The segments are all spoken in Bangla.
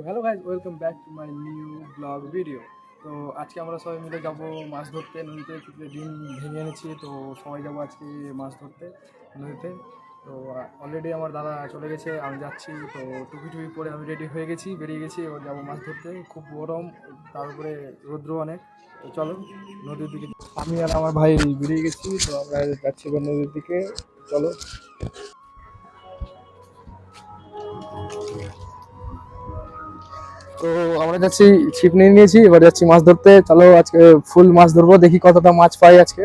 Hello guys, welcome back to my new blog video. তো আজকে আমরা সবাই মিলে যাব মাছ ধরতে নদীতে। কিছু ডিম ভেঙে এনেছি, তো সবাই যাব আজকে মাছ ধরতে নদীতে। তো অলরেডি আমার দাদা চলে গেছে, আমি যাচ্ছি। তো টুপি টুপি পরে আমি রেডি হয়ে গেছি, বেরিয়ে গেছি। এবার যাবো মাছ ধরতে। খুব গরম, তার উপরে রৌদ্র অনেক। তো চলো নদীর দিকে। আমি আর আমার ভাই বেরিয়ে গেছি, তো আমরা যাচ্ছি এবার নদীর দিকে। চলো। তো আমরা যাচ্ছি, ছিপ নিয়ে নিয়েছি, এবার যাচ্ছি মাছ ধরতে। চলো আজকে ফুল মাছ ধরবো, দেখি কতটা মাছ পাই আজকে।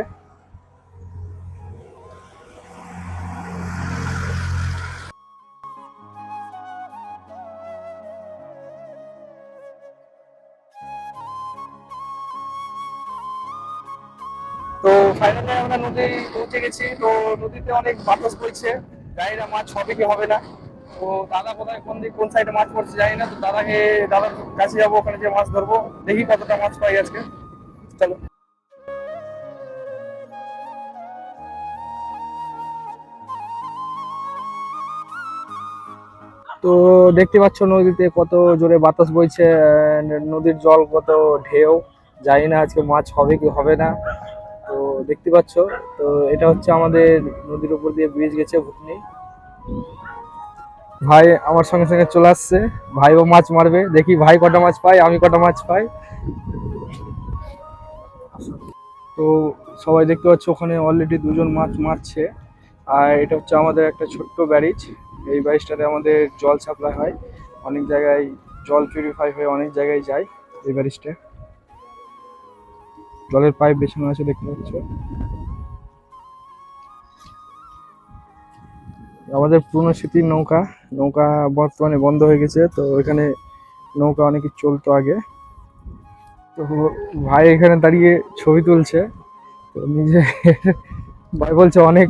তো ফাইনালি আমরা নদী পৌঁছে গেছি। তো নদীতে অনেক বাতাস বইছে, জানি না মাছ হবে কি হবে না। তো দাদা কোথায় কোন সাইডে মাছ পড়ছে জানি না। তো দাদার কাছে যাবো, ওখানে যে মাছ ধরবো, দেখি কতটা মাছ পাই আজকে। চলো। তো দেখতে পাচ্ছ নদীতে কত জোরে বাতাস বইছে, নদীর জল কত ঢেউ। জানি না আজকে মাছ হবে কি হবে না। তো দেখতে পাচ্ছ, তো এটা হচ্ছে আমাদের নদীর উপর দিয়ে ব্রিজ গেছে ভুতনি। ভাই আমার সঙ্গে সঙ্গে চলে আসছে, ভাইও মাছ মারবে। দেখি ভাই কটা মাছ পাই, আমি কটা মাছ পাই। তো সবাই দেখতে পাচ্ছ ওখানে অলরেডি দুজন মাছ মারছে। আর এটা হচ্ছে আমাদের একটা ছোট্ট ব্যারিজ। এই ব্যারিজটাতে আমাদের জল সাপ্লাই হয়, অনেক জায়গায় জল পিউরিফাই হয়ে অনেক জায়গায় যায়। এই ব্যারিজটা জলের পাইপ বেছানো আছে, দেখতে পাচ্ছ। আমাদের পুরনো স্মৃতির নৌকা, নৌকা বর্তমানে বন্ধ হয়ে গেছে। তো এখানে নৌকা অনেক চলতো আগে। তো ভাই এখানে দাঁড়িয়ে ছবি তুলছে। তো নিজে ভাই বলছে অনেক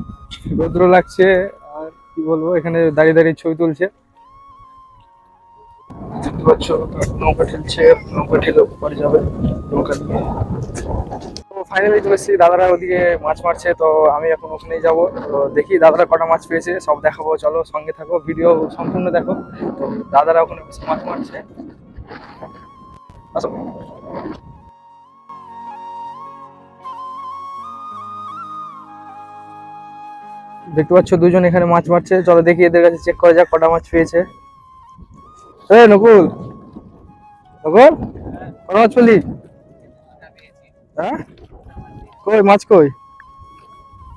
রৌদ্র লাগছে, আর কি বলবো, এখানে দাঁড়িয়ে দাঁড়িয়ে ছবি তুলছে। দেখতে পাচ্ছ নৌকা ঠেলছে, নৌকা ঠেলে পরে যাবে নৌকা নিয়ে। তো ফাইনালি চলে এসেছি, দাদারা ওদিকে মাছ মারছে। তো আমি এখন ওখানেই যাবো। তো দেখি দাদারা কটা মাছ পেয়েছে, সব দেখাবো। চলো সঙ্গে থাকো, ভিডিও সম্পূর্ণ দেখো। তো দাদারা ওখানে মাছ মারছে। আসো। দেখতে পাচ্ছ দুজন এখানে মাছ মারছে। চলো দেখি এদের কাছে চেক করা যাক কটা মাছ পেয়েছে। নকুল, নকুল, কটা মাছ পেলি? হ্যাঁ, কই মাছ কই?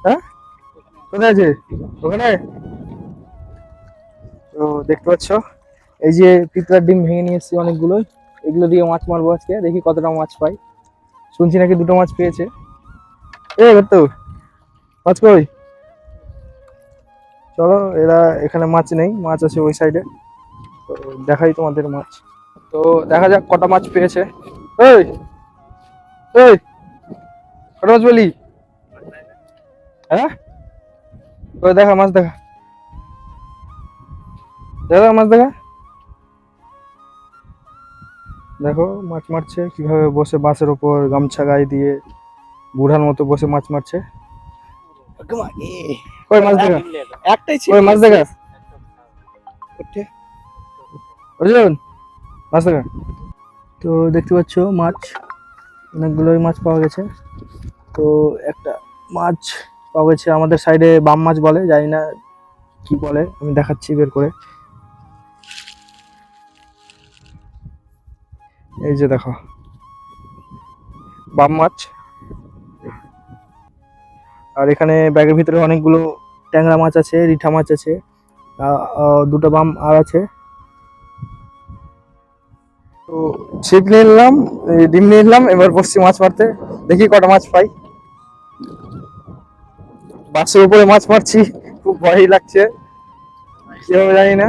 হ্যাঁ, কোথায় আছে? ওখানে। তো দেখতে পাচ্ছ এই যে পিঁপড়ার ডিম ভেঙে নিয়ে এসেছি অনেকগুলোই। এগুলো দিয়ে মাছ মারবো আজকে, দেখি কতটা মাছ পাই। শুনছি নাকি দুটো মাছ পেয়েছে। তো মাছ কই? চলো, এরা এখানে মাছ নেই, মাছ আছে ওই সাইডে। তো দেখাই তোমাদের মাছ। তো দেখা যাক কটা মাছ পেয়েছে। এই, এই, কটা মাছ বলি? হ্যাঁ, ওই দেখা মাছ, দেখা, দেখা মাছ, দেখা। দেখো মাছ মারছে কিভাবে, বসে বাঁশের ওপর গামছা গায়ে দিয়ে বুড়ার মতো বসে মাছ মারছে। কই মাছ দেখা, একটাই ছিল, মাছ দেখা। অর্জুন, মাছ দেখা। তো দেখতে পাচ্ছ মাছ, অনেকগুলোই মাছ পাওয়া গেছে। তো একটা মাছ পাওয়া গেছে, আমাদের সাইডে বাম মাছ বলে, জানি না কি বলে, আমি দেখাচ্ছি বের করে। এই যে দেখো বাম মাছ। আর এখানে ব্যাগের ভিতরে অনেকগুলো ট্যাংরা মাছ আছে, রিঠা মাছ আছে, দুটো বাম আর আছে। তো ছিপ নিয়ে নিলাম, ডিম নিয়ে নিলাম, এবার বসছি মাছ মারতে। দেখি কটা মাছ পাই। বাসের উপরে মাছ মারছি, খুব ভয়ই লাগছে, কিভাবে জানি না।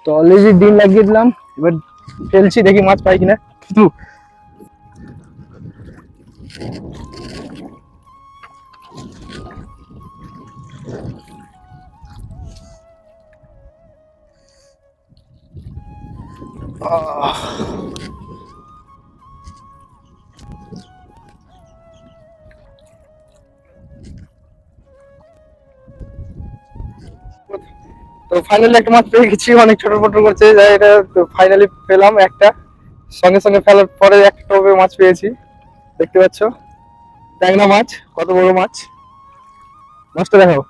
তো অলরেডি ডিম লাগিয়ে দিলাম, এবার ফেলছি, দেখি মাছ পাই কিনা। কিন্তু তো ফাইনালি একটা মাছ পেয়ে গেছি, অনেক ছোট ছোট করছে যাই এটা, তো ফাইনালি পেলাম একটা, সঙ্গে সঙ্গে ফেলার পরে একটা টোপে মাছ পেয়েছি। দেখতে পাচ্ছ ট্যাংরা মাছ, কত বড় মাছ, মাছটা দেখো।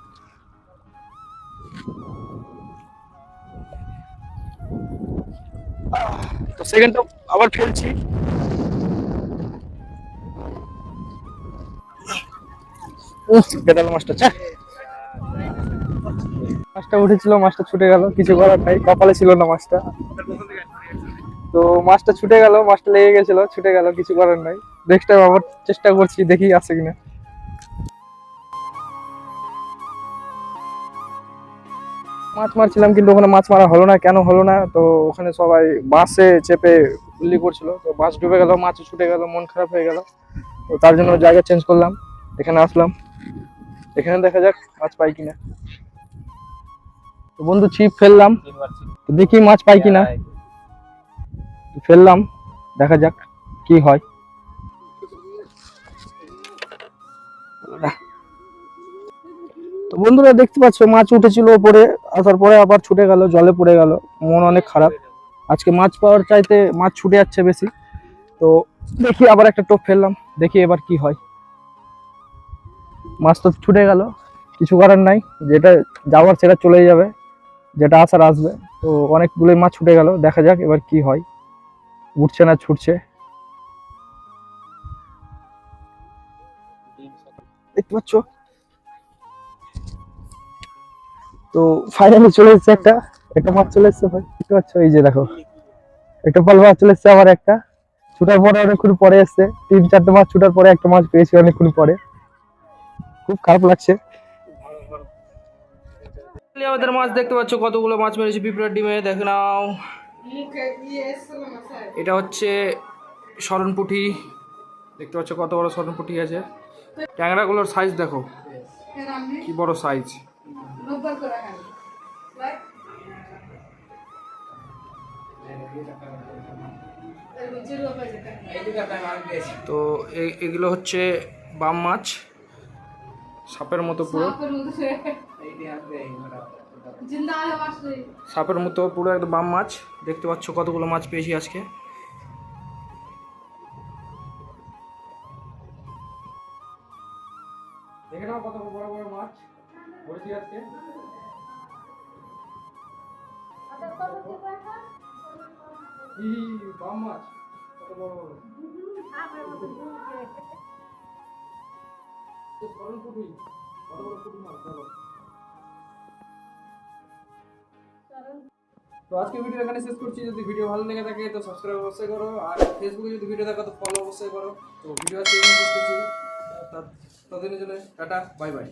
তো সেকেন্ড টোপ আবার ফেলছি। গেদাল মাছটা চা, মাছটা উঠেছিল, মাছটা ছুটে গেল, কিছু করার নাই, কপালে ছিল না মাছটা। তো মাছটা ছুটে গেল, মাছটা লেগে গেছিল, ছুটে গেল, কিছু করার নাই। নেক্সট টাইম আবার চেষ্টা করছি, দেখি আছে কিনা। মাছ মারছিলাম কিন্তু ওখানে মাছ মারা হলো না, কেন হলো না, তো ওখানে সবাই বাসে চেপে গুলি করছিল, তো বাস ডুবে গেল, মাছ ছুটে গেল, মন খারাপ হয়ে গেল। তো তার জন্য জায়গা চেঞ্জ করলাম, এখানে আসলাম, এখানে দেখা যাক মাছ পাই কিনা। তো বন্ধু ছিপ ফেললাম, তো দেখি মাছ পাই কিনা, ফেললাম, দেখা যাক কি হয়। তো বন্ধুরা দেখতে পাচ্ছ মাছ উঠেছিল ওপরে, আসার পরে আবার ছুটে গেল, জলে পড়ে গেল, মন অনেক খারাপ। আজকে মাছ পাওয়ার চাইতে মাছ ছুটে যাচ্ছে বেশি। তো দেখি আবার একটা টোপ ফেললাম, দেখি এবার কি হয়। মাছ তো ছুটে গেল, কিছু করার নাই, যেটা যাওয়ার সেটা চলেই যাবে, যেটা আসার আসবে। তো অনেকগুলো মাছ ছুটে গেল, দেখা যাক এবার কি হয়, উঠছে না ছুটছে। দেখতে পাচ্ছ, তো ফাইনালি চলে এসেছে একটা, একটা মাছ চলে এসেছে ভাই, দেখতে পাচ্ছ, এই যে দেখো একটা পাল মাছ চলে এসেছে, আবার একটা ছুটার পরে অনেকক্ষণ পরে এসছে, 3-4টে মাছ ছুটার পরে একটা মাছ পেয়েছি অনেকক্ষণ পরে, খুব খারাপ লাগছে। আমাদের মাছ দেখতে পাচ্ছ, কতগুলো মাছ মেরেছি পিঁপড়ার ডিমে, দেখে নাও। এটা হচ্ছে শরণপুঁটি, দেখতে পাচ্ছ কত বড় শরণপুঁটি আছে। ট্যাংরাগুলোর সাইজ দেখো কি বড় সাইজ। তো এগুলো হচ্ছে বাম মাছ, সাপের মতো পুরো, সাপের মতো পুরো একদম বাম মাছ। দেখতে পাচ্ছ কতগুলো মাছ পেয়েছি আজকে। দেখে নাও কত বড় বড় মাছ পড়েছি আজকে। বাম মাছ কত বড় বড়, শরণপুঁটি কত বড় পুঁটি মাছ দেখো। তো আজকে ভিডিও এখানে শেষ করছি, যদি ভিডিও ভালো লেগে থাকে তো সাবস্ক্রাইব অবশ্যই করো, আর ফেসবুকে যদি ভিডিও দেখো তো ফলো অবশ্যই করো। তো ভিডিও আজকে এখানে শেষ করছি, ততদিনের জন্য টাটা, বাই বাই।